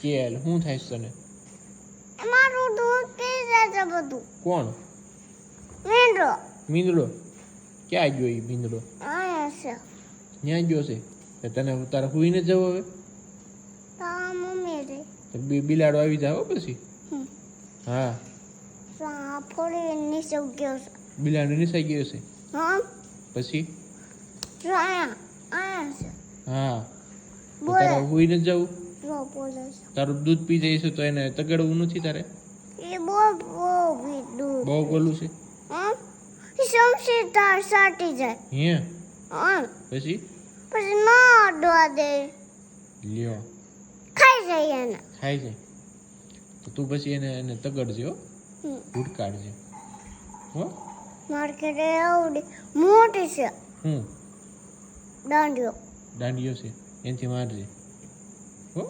કેલ શું થાય છે તને? મારું દૂધ પી જાય છે બધું. કોણ? મીંડો. મીંદડો? ક્યાં ગયો એ મીંદડો? આયા છે. ત્યાં ગયો છે? તો તને તારે હુઈને જવો હવે? તા મમ્મી રે. તો બિલાડો આવી જાવ પછી. હા. સા ફોડી નીચે ગયો છે. બિલાડો નિસાઈ ગયો છે? હા. પછી? આયા છે. હા. તો બોલે. તારે હુઈને જવું? જો બોલે છે. તારું દૂધ પી જાય છે તો એને તગડવું નથી તારે? એ બહુ દૂધ. બહુ ગોલું છે? હા. સમસી તાર સાટી જાય. હે? હા. પછી? પછી ના અડવા દે. લ્યો. ખાઈ જાય એને. ખાઈ જાય તો તું પછી એને તગડજે હો, ઉડકાડજે હો. માર્કેટ આવડી મોટી છે. દાંડિયો. દાંડિયો છે એનાથી મારજે હો.